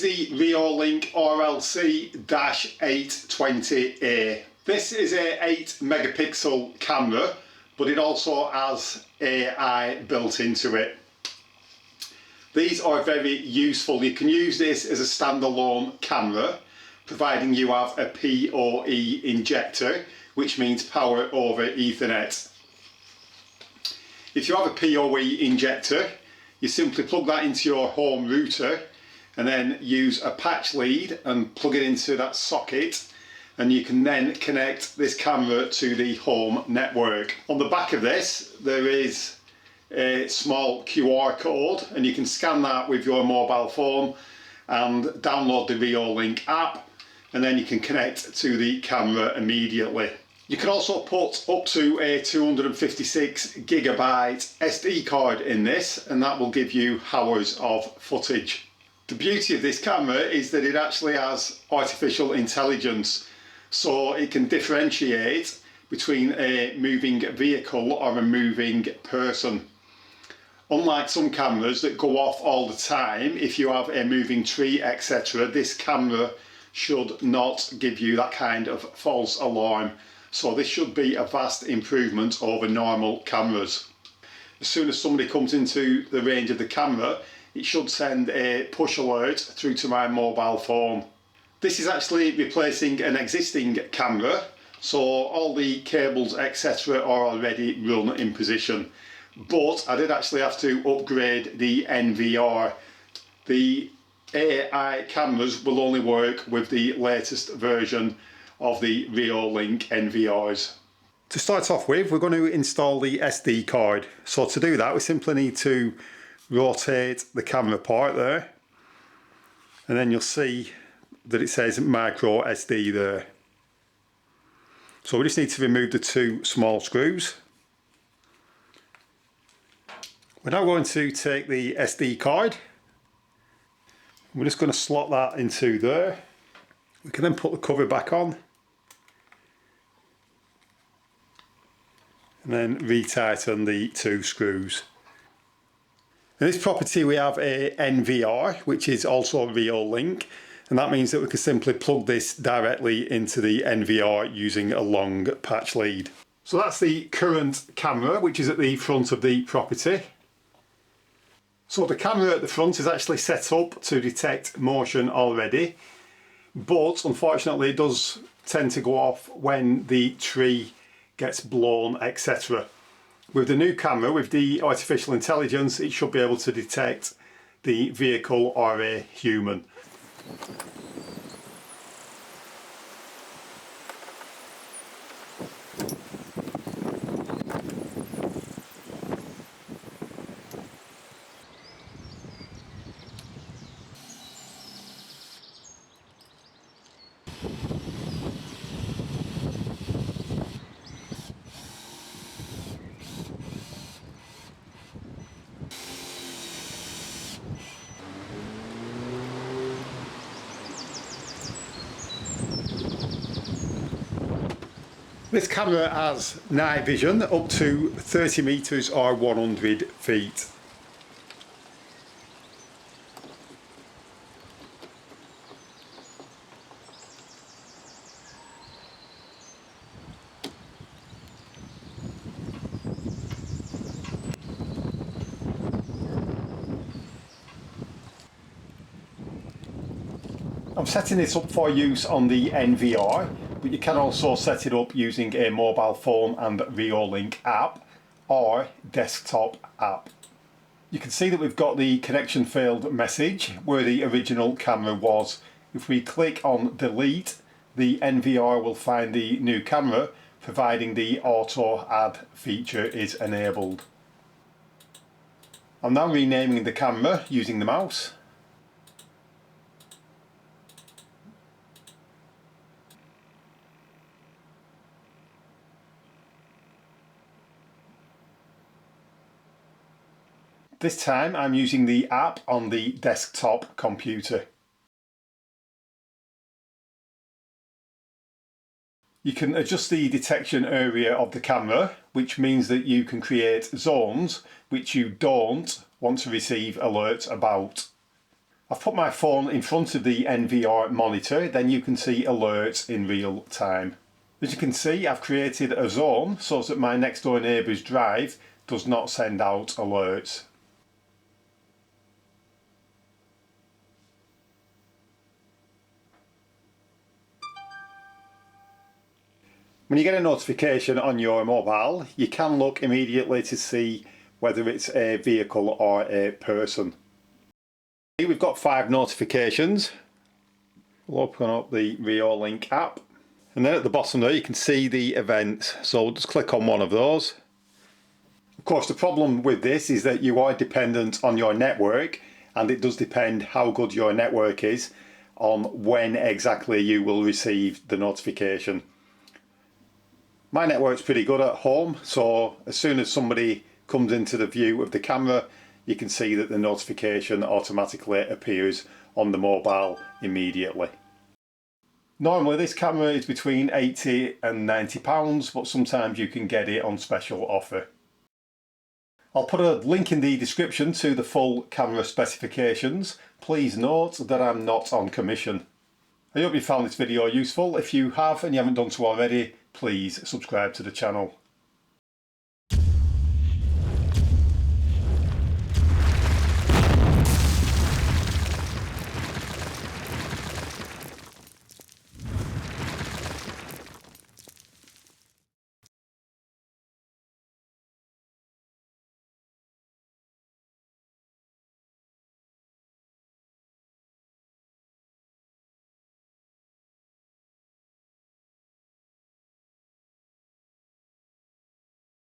is the Reolink RLC-820A. This is a 8 megapixel camera, but it also has AI built into it. These are very useful. You can use this as a standalone camera, providing you have a PoE injector, which means power over Ethernet. If you have a PoE injector, you simply plug that into your home router and then use a patch lead and plug it into that socket, and you can then connect this camera to the home network. On the back of this there is a small QR code, and you can scan that with your mobile phone and download the Reolink app, and then you can connect to the camera immediately. You can also put up to a 256 gigabyte SD card in this, and that will give you hours of footage. The beauty of this camera is that it actually has artificial intelligence, so it can differentiate between a moving vehicle or a moving person. Unlike some cameras that go off all the time if you have a moving tree, etc., this camera should not give you that kind of false alarm. So this should be a vast improvement over normal cameras. As soon as somebody comes into the range of the camera, it should send a push alert through to my mobile phone. This is actually replacing an existing camera, so all the cables etc. are already run in position. But I did actually have to upgrade the NVR. The AI cameras will only work with the latest version of the Reolink NVRs. To start off with, we're going to install the SD card. So to do that, we simply need to rotate the camera part there, and then you'll see that it says micro SD there. So we just need to remove the two small screws. We're now going to take the SD card. We're just going to slot that into there. We can then put the cover back on and then retighten the two screws. In this property we have a NVR, which is also Reolink, and that means that we can simply plug this directly into the NVR using a long patch lead. So that's the current camera, which is at the front of the property. So the camera at the front is actually set up to detect motion already, but unfortunately it does tend to go off when the tree gets blown, etc. With the new camera, with the artificial intelligence, it should be able to detect the vehicle or a human. This camera has night vision up to 30 meters or 100 feet. I'm setting this up for use on the NVR, but you can also set it up using a mobile phone and Reolink app or desktop app. You can see that we've got the connection failed message where the original camera was. If we click on delete, the NVR will find the new camera, providing the auto add feature is enabled. I'm now renaming the camera using the mouse. This time I'm using the app on the desktop computer. You can adjust the detection area of the camera, which means that you can create zones which you don't want to receive alerts about. I've put my phone in front of the NVR monitor, then you can see alerts in real time. As you can see, I've created a zone so that my next door neighbour's drive does not send out alerts. When you get a notification on your mobile, you can look immediately to see whether it's a vehicle or a person. Here we've got 5 notifications. We'll open up the Reolink app, and then at the bottom there you can see the events, so we'll just click on one of those. Of course, the problem with this is that you are dependent on your network, and it does depend how good your network is on when exactly you will receive the notification. My network's pretty good at home, so as soon as somebody comes into the view of the camera, you can see that the notification automatically appears on the mobile immediately. Normally this camera is between £80 and £90, but sometimes you can get it on special offer. I'll put a link in the description to the full camera specifications. Please note that I'm not on commission. I hope you found this video useful. If you have and you haven't done so already, please subscribe to the channel.